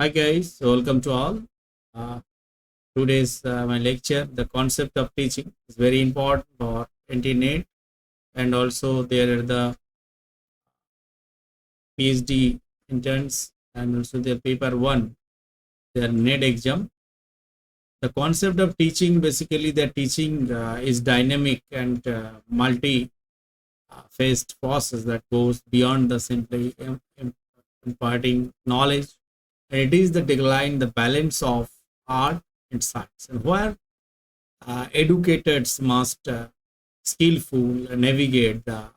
Hi guys, welcome to all. Uh, Today's my lecture. The concept of teaching is very important for NTA NET, and also there are the PhD interns and also their paper one, their NET exam. The concept of teaching, basically, the teaching is dynamic and multi-faced process that goes beyond the simply imparting knowledge, and it is the decline, the balance of art and science, and where educators must skillful navigate the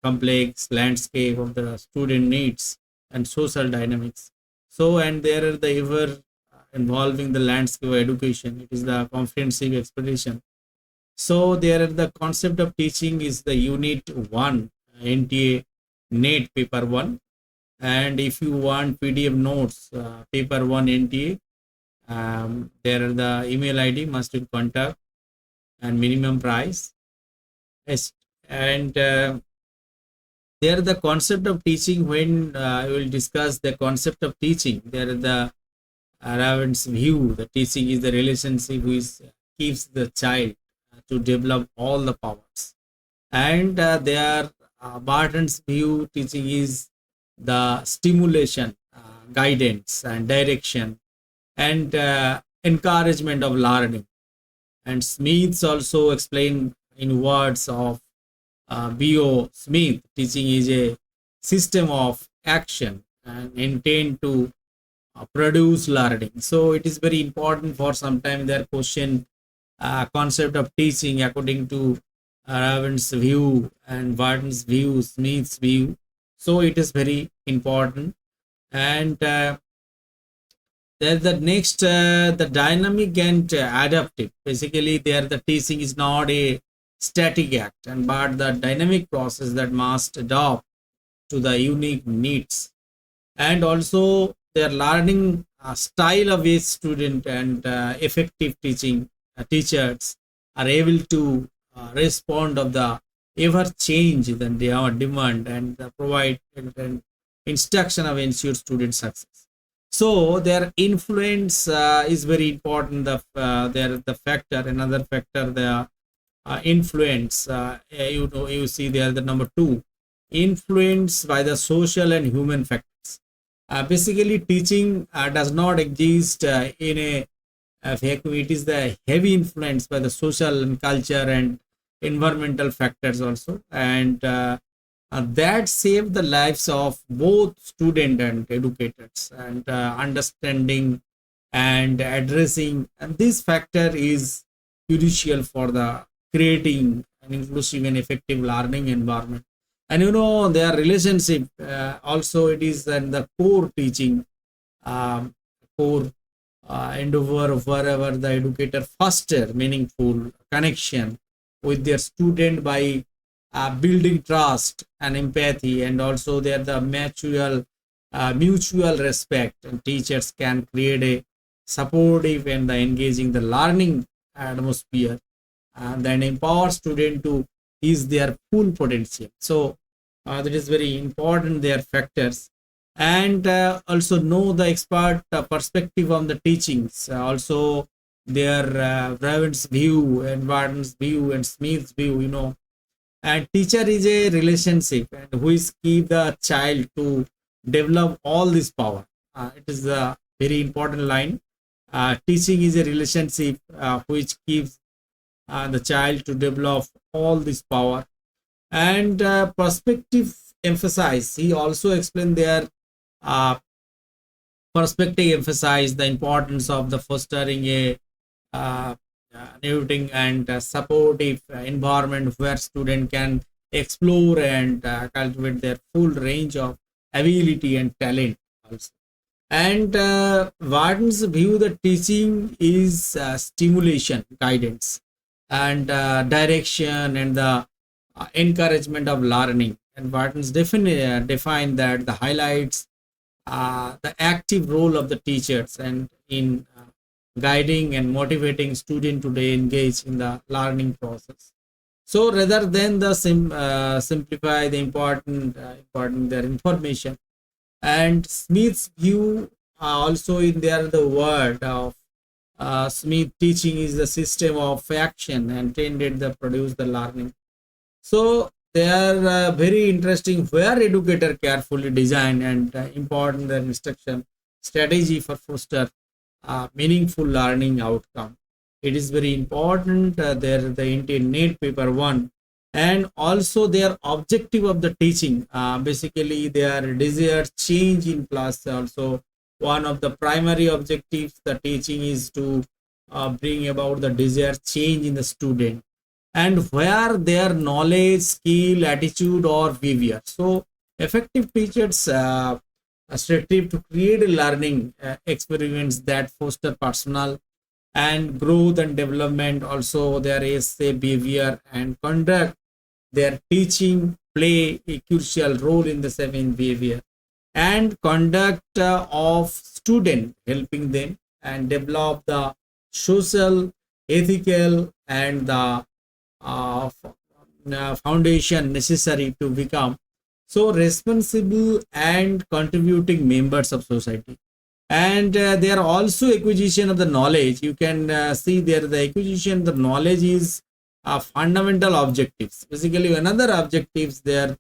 complex landscape of the student needs and social dynamics. So, and there are the ever involving the landscape of education. It is the comprehensive expedition. So, there are the concept of teaching is the unit one, NTA NET paper one. And if you want PDF notes, paper one NTA, there are the email ID must be contact and minimum price. Yes, and there the concept of teaching. When I will discuss the concept of teaching, there is the Raven's view. The teaching is the relationship which keeps the child to develop all the powers, and there Barton's view. Teaching is the stimulation, guidance, and direction, and encouragement of learning. And Smiths also explain in words of B.O. Smith, teaching is a system of action and intent to produce learning. So it is very important for some time their question concept of teaching according to Raven's view and Barton's view, Smith's view. So it is very important. And there's the next, the dynamic and adaptive. Basically, there the teaching is not a static act, and but the dynamic process that must adapt to the unique needs, and also their learning style of each student, and effective teaching teachers are able to respond of the ever change than their demand, and provide and instruction of ensure student success. So their influence is very important. The factor, another factor, the influence. You see there the number two, influence by the social and human factors. Basically, teaching does not exist in a vacuum. It is the heavy influence by the social and culture and environmental factors also, and that save the lives of both student and educators, and understanding and addressing, and this factor is crucial for the creating an inclusive and effective learning environment. And their relationship also, it is and the core teaching, core endeavor wherever the educator foster meaningful connection with their student by building trust and empathy, and also there the mutual respect, and teachers can create a supportive and the engaging the learning atmosphere, and then empower student to use their full potential. So that is very important, their factors. And also know the expert perspective on the teachings, also their Raven's view and Barton's view and Smith's view. And teacher is a relationship, and which keep the child to develop all this power. It is a very important line. Teaching is a relationship which keeps the child to develop all this power. And perspective emphasize, he also explained their perspective emphasize the importance of the fostering a nurturing and supportive environment where student can explore and cultivate their full range of ability and talent also. And Warden's view that teaching is stimulation, guidance, and direction, and the encouragement of learning. And Warden's define that the highlights the active role of the teachers and in guiding and motivating student to engage in the learning process. So rather than the simplify the important their information. And Smith's view also in there the word of Smith, teaching is the system of action and intended to produce the learning. So they are very interesting where educator carefully design and important the instruction strategy for foster meaningful learning outcome. It is very important. There the NTA NET paper 1, and also their objective of the teaching. Basically, their desired change in class. Also, one of the primary objectives the teaching is to bring about the desired change in the student, and where their knowledge, skill, attitude, or behavior. So, effective teachers strive to create learning experiments that foster personal and growth and development. Also, their essay, behavior, and conduct. Their teaching play a crucial role in the same behavior and conduct of student, helping them and develop the social, ethical, and the foundation necessary to become so responsible and contributing members of society. And there are also acquisition of the knowledge. You can see there the acquisition of the knowledge is fundamental objectives. Basically, another objectives there,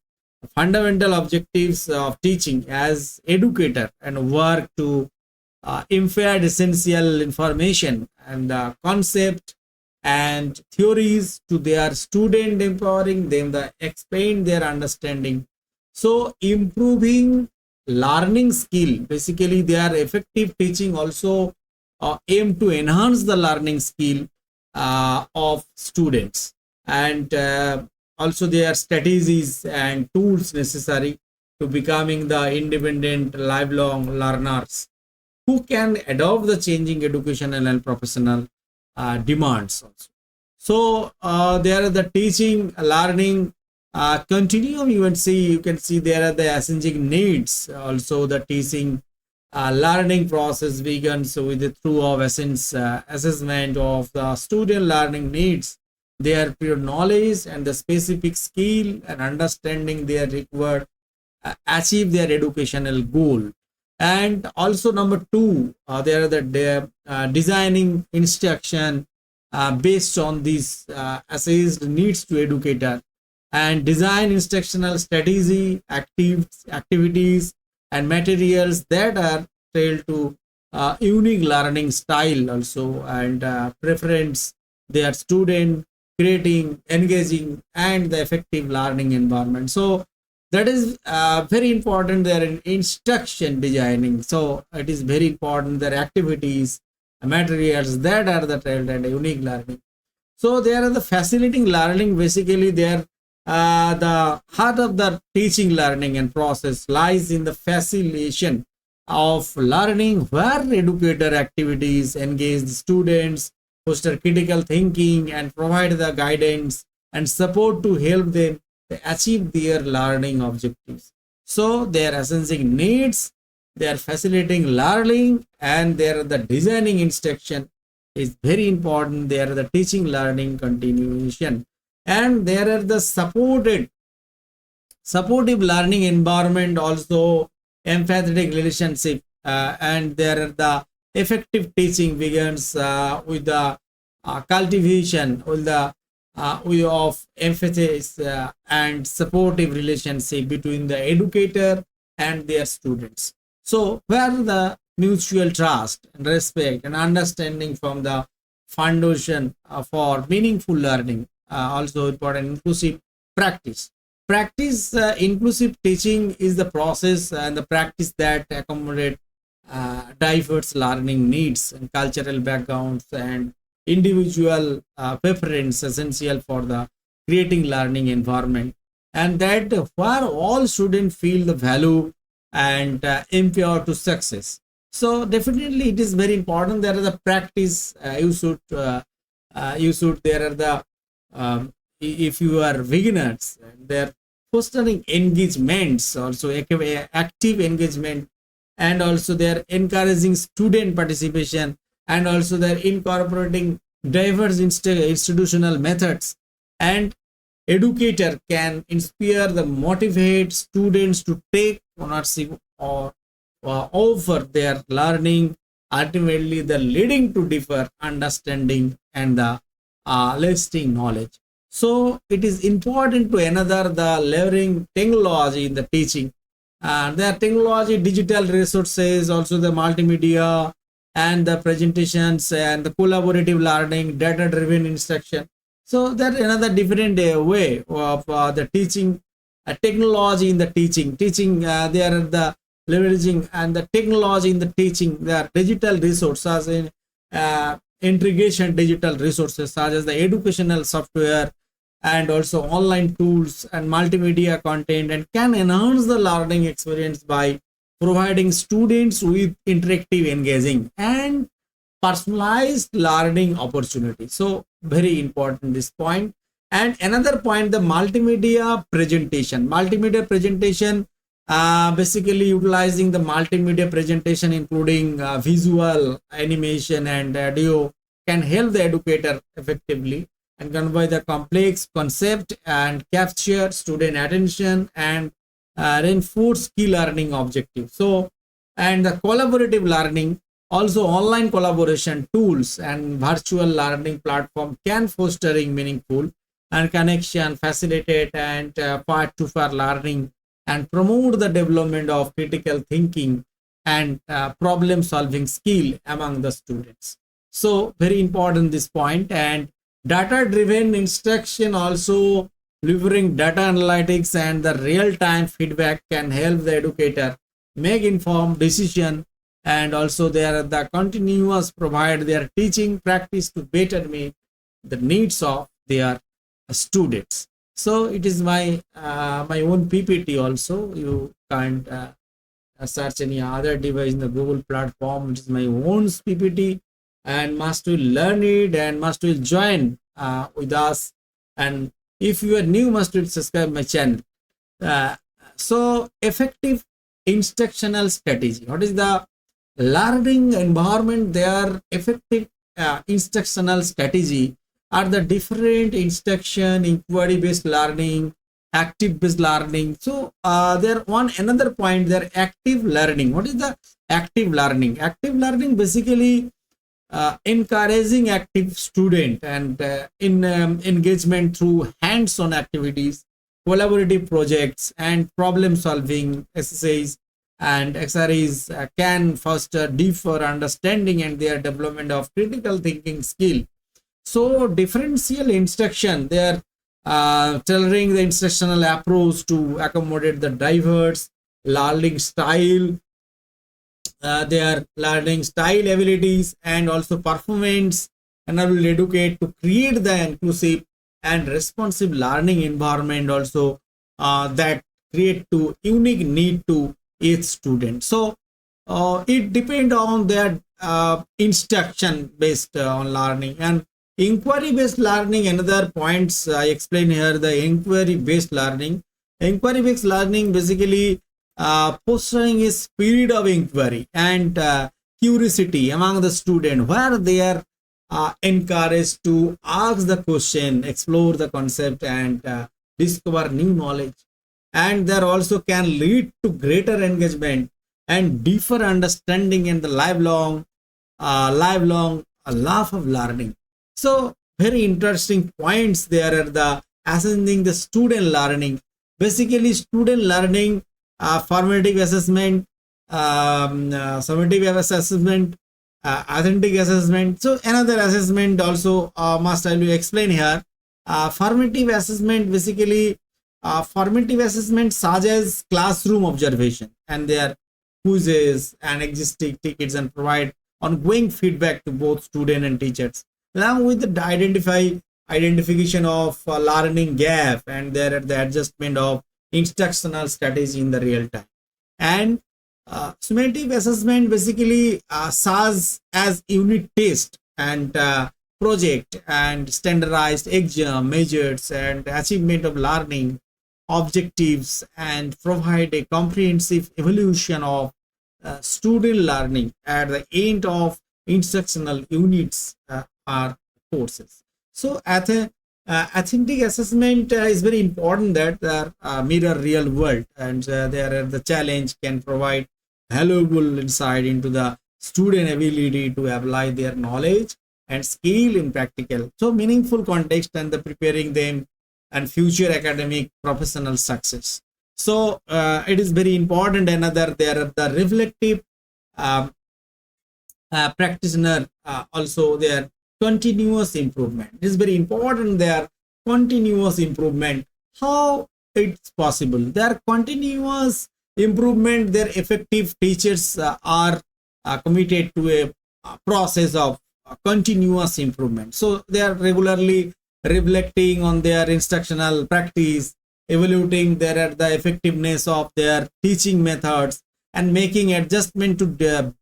fundamental objectives of teaching as educator and work to impart essential information and concept and theories to their student, empowering them to expand their understanding. So improving learning skill. Basically, their effective teaching also aim to enhance the learning skill of students, and also their strategies and tools necessary to becoming the independent lifelong learners who can adopt the changing educational and professional demands also. So there are the teaching learning continuum. You can see there are the essential needs. Also the teaching learning process begins with the through of essence assessment of the student learning needs, their pure knowledge and the specific skill and understanding they are required achieve their educational goal. And also number 2, there are the designing instruction based on these assessed needs to educator, and design instructional strategy, activities and materials that are tailored to unique learning style also, and preference their student, creating engaging and the effective learning environment. So that is very important there in instruction designing. So it is very important their activities, materials that are the tailored and unique learning. So there are the facilitating learning. Basically they are the heart of the teaching learning and process lies in the facilitation of learning, where educator activities engage the students, foster critical thinking and provide the guidance and support to help them achieve their learning objectives. So their assessing needs, they are facilitating learning, and there are the designing instruction is very important. There are the teaching learning continuation, and there are the supportive learning environment, also empathetic relationship, and there are the effective teaching begins with the cultivation with the way of emphasis and supportive relationship between the educator and their students. So where the mutual trust and respect and understanding from the foundation for meaningful learning. Also important inclusive practice. Inclusive teaching is the process and the practice that accommodate diverse learning needs and cultural backgrounds and individual preference essential for the creating learning environment, and that where all students feel the value and empower to success. So definitely it is very important. There is a practice you should there are the if you are beginners, they're fostering engagements, also active engagement, and also they're encouraging student participation, and also they're incorporating diverse institutional methods, and educator can inspire the motivate students to take ownership or over their learning, ultimately the leading to deeper understanding and the lasting knowledge. So it is important to another the leveraging technology in the teaching. There are technology, digital resources, also the multimedia and the presentations and the collaborative learning, data-driven instruction. So there is another different way of the teaching, technology in the teaching. They are the leveraging and the technology in the teaching. There are digital resources in integration, digital resources such as the educational software and also online tools and multimedia content, and can enhance the learning experience by providing students with interactive, engaging and personalized learning opportunity. So very important this point. And another point, the multimedia presentation basically utilizing the multimedia presentation including visual, animation and audio can help the educator effectively and convey the complex concept and capture student attention and reinforce key learning objectives. So, and the collaborative learning, also online collaboration tools and virtual learning platform can fostering meaningful and connection, facilitate and part to for learning and promote the development of critical thinking and problem solving skill among the students. So very important this point. And data driven instruction, also delivering data analytics and the real time feedback can help the educator make informed decision, and also they are the continuous provide their teaching practice to better meet the needs of their students. So it is my my own PPT. Also you can't search any other device in the Google platform. It is my own PPT, and must will learn it and must will join with us. And if you are new, must will subscribe my channel. So effective instructional strategy. What is the learning environment? Their effective instructional strategy are the different instruction, inquiry based learning, active based learning. So there one another point, their active learning. What is the active learning? Active learning basically encouraging active student and in engagement through hands-on activities, collaborative projects and problem solving exercise and exercise can foster deeper understanding and their development of critical thinking skill. So differential instruction, they are tailoring the instructional approach to accommodate the diverse learning style, their learning style, abilities and also performance, and will educate to create the inclusive and responsive learning environment also that create to unique need to each student. So it depend on their instruction based on learning. And inquiry based learning, another points I explain here, the inquiry based learning. Inquiry based learning basically fostering a spirit of inquiry and curiosity among the student, where they are encouraged to ask the question, explore the concept and discover new knowledge, and there also can lead to greater engagement and deeper understanding and the lifelong love of learning. So very interesting points there are the assessing the student learning. Basically student learning, formative assessment, summative assessment, authentic assessment. So another assessment also must I will explain here. Formative assessment, basically formative assessment such as classroom observation and their quizzes and existing tickets and provide ongoing feedback to both student and teachers, along with the identification of learning gap and there the adjustment of instructional strategy in the real time. And summative assessment basically such as unit test and project and standardized exam measures and achievement of learning objectives and provide a comprehensive evaluation of student learning at the end of instructional units or courses. So authentic assessment is very important, that mirror real world and there the challenge can provide valuable insight into the student ability to apply their knowledge and skill in practical, so meaningful context and the preparing them and future academic professional success. So it is very important. Another, there are the reflective um, practitioner, also their continuous improvement. It is very important, their continuous improvement. How it's possible? Their continuous improvement, their effective teachers are committed to a process of continuous improvement. So they are regularly reflecting on their instructional practice, evaluating the effectiveness of their teaching methods, and making adjustment to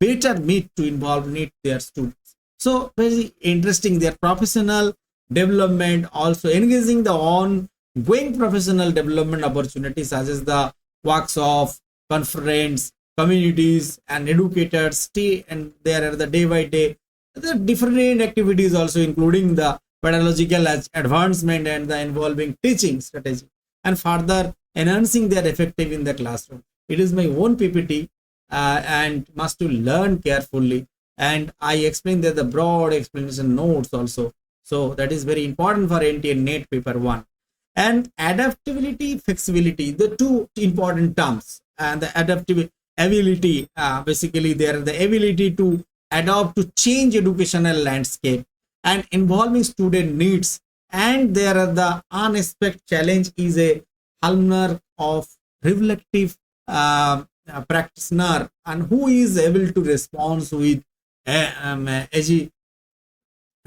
better meet to involve need their students. So very interesting, their professional development, also engaging the ongoing professional development opportunities such as the workshop, conference, communities, and educators stay, and there are the day by day the different activities, also including the pedagogical advancement and the involving teaching strategy, and further enhancing their effective in the classroom. It is my own PPT, and must to learn carefully, and I explain that the broad explanation notes also. So that is very important for NTA NET paper 1. And adaptability, flexibility, the two important terms. And the adaptability, basically there are the ability to adapt to change educational landscape and involving student needs, and there are the unexpected challenge is a hallmark of reflective practitioner, and who is able to respond with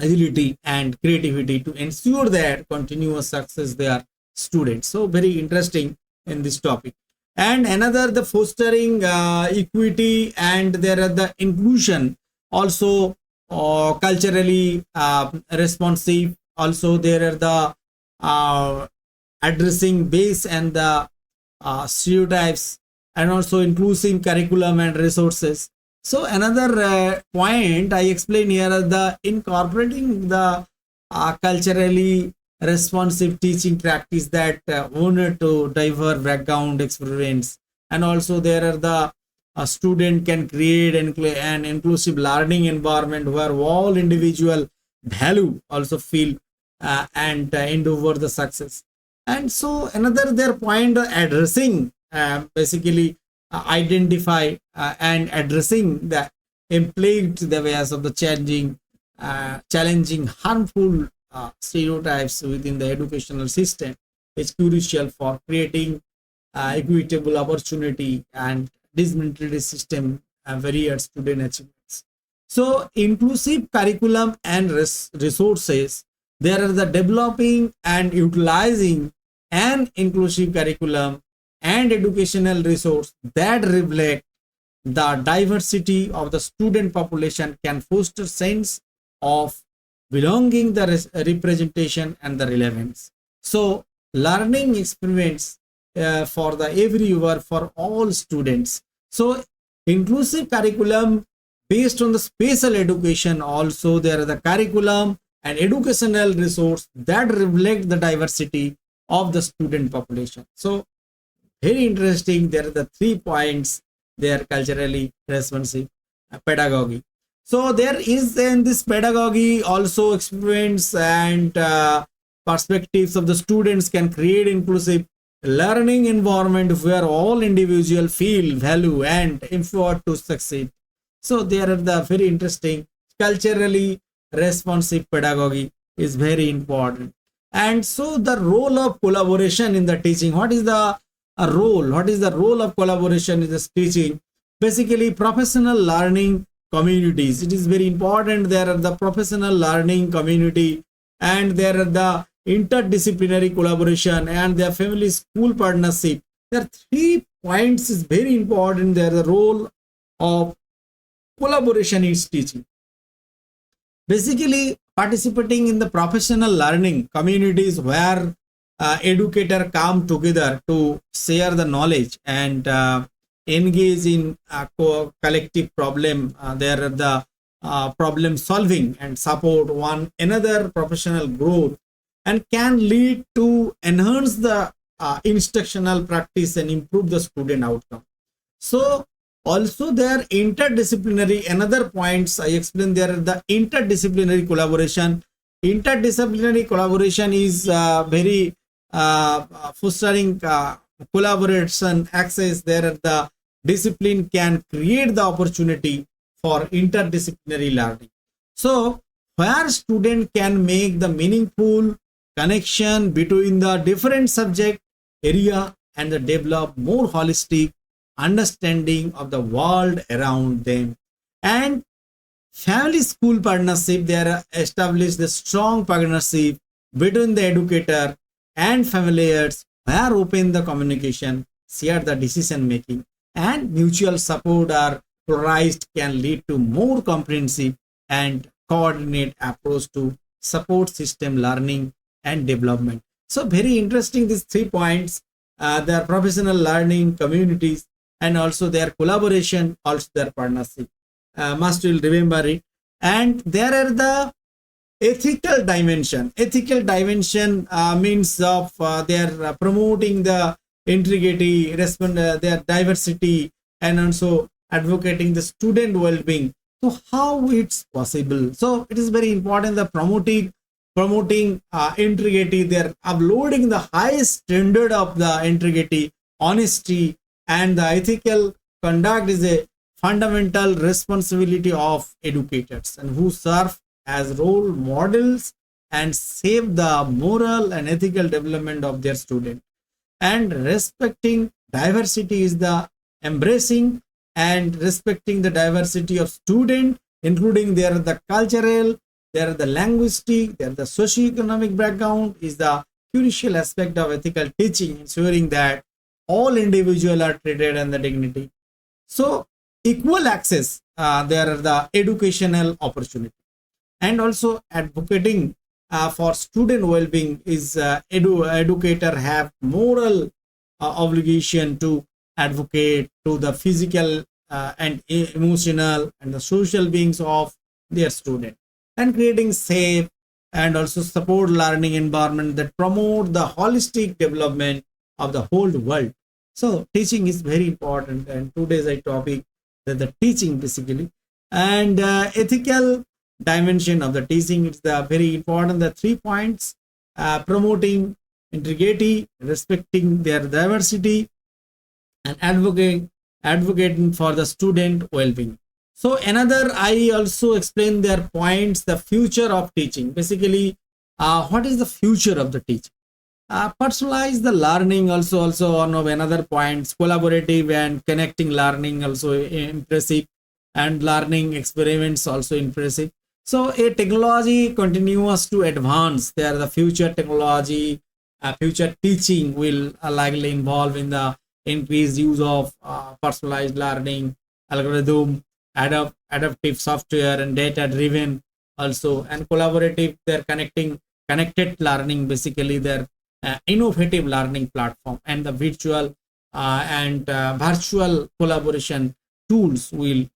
agility and creativity to ensure that continuous success their students. So very interesting in this topic. And another, the fostering equity, and there are the inclusion, also culturally responsive, also there are the addressing base and the stereotypes, and also inclusive curriculum and resources. So another point I explain here is the incorporating the culturally responsive teaching practice that owner to diverse background experience, and also there are the student can create an inclusive learning environment where all individual value also feel and endure the success. And so another their point addressing, basically identify and addressing the implied the ways of the challenging harmful stereotypes within the educational system is crucial for creating equitable opportunity and discriminatory system varied student achievements. So inclusive curriculum and resources, there are the developing and utilizing an inclusive curriculum and educational resource that reflect the diversity of the student population can foster sense of belonging, the representation and the relevance. So learning experiments for the everywhere for all students. So inclusive curriculum based on the special education, also there are the curriculum and educational resource that reflect the diversity of the student population. So very interesting, there are the 3 points, they are culturally responsive pedagogy. So there is in this pedagogy also experience and perspectives of the students can create inclusive learning environment where all individuals feel value and effort to succeed. So there are the very interesting culturally responsive pedagogy is very important. And so the role of collaboration in the teaching, what is the role? What is the role of collaboration in this teaching? Basically professional learning communities, it is very important. There are the professional learning community, and there are the interdisciplinary collaboration and their family school partnership. There are 3 points is very important. There the role of collaboration is teaching. Basically participating in the professional learning communities where educator come together to share the knowledge and engage in collective problem. There are the problem solving and support one another professional growth, and can lead to enhance the instructional practice and improve the student outcome. So Also, they are interdisciplinary. Another points I explained there, the interdisciplinary collaboration. Interdisciplinary collaboration is very fostering collaboration access. There, the discipline can create the opportunity for interdisciplinary learning. So, where student can make the meaningful connection between the different subject area and develop more holistic understanding of the world around them. And family school partnership, they are established the strong partnership between the educator and familiars where open the communication, share the decision making, and mutual support are prioritized can lead to more comprehensive and coordinate approach to support system learning and development. So very interesting these 3 points. Their professional learning communities and also their collaboration, also their partnership. Must will remember it. And there are the ethical dimension. Ethical dimension means of they are promoting the integrity, their diversity, and also advocating the student well-being. So how it's possible? So it is very important the promoting integrity. They're uploading the highest standard of the integrity, honesty, and the ethical conduct is a fundamental responsibility of educators and who serve as role models and shape the moral and ethical development of their students. And respecting diversity is the embracing and respecting the diversity of student, including their the cultural, their the linguistic, their the socio-economic background is the crucial aspect of ethical teaching, ensuring that all individuals are treated in the dignity. So equal access, there are the educational opportunity, and also advocating for student well-being is educator have moral obligation to advocate to the physical and emotional and the social beings of their student, and creating safe and also support learning environment that promote the holistic development of the whole world. So teaching is very important, and today's a topic that the teaching basically, and ethical dimension of the teaching, it's the very important the 3 points, promoting integrity, respecting their diversity, and advocating for the student well-being. So another, I also explain their points, the future of teaching. Basically, what is the future of the teaching? Personalize the learning, also one of another points, collaborative and connecting learning also impressive, and learning experiments also impressive. So a technology continues to advance. There the future technology, future teaching will likely involve in the increased use of personalized learning, algorithm, adaptive software, and data driven also, and collaborative. They're connected learning, basically their innovative learning platform, and the virtual and virtual collaboration tools will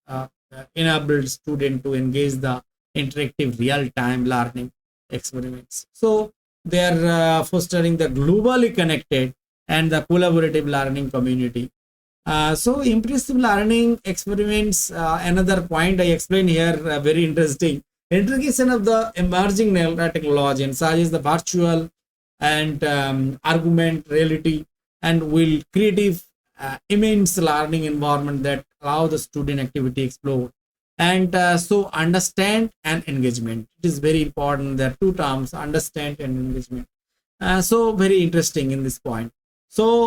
enable students to engage the interactive real-time learning experiments. So they're fostering the globally connected and the collaborative learning community. So impressive learning experiments, another point I explain here, very interesting. Integration of the emerging technology and such as the virtual and argument reality, and will creative immense learning environment that allow the student activity explore. And so understand and engagement, it is very important. There are 2 terms, understand and engagement. So very interesting in this point. So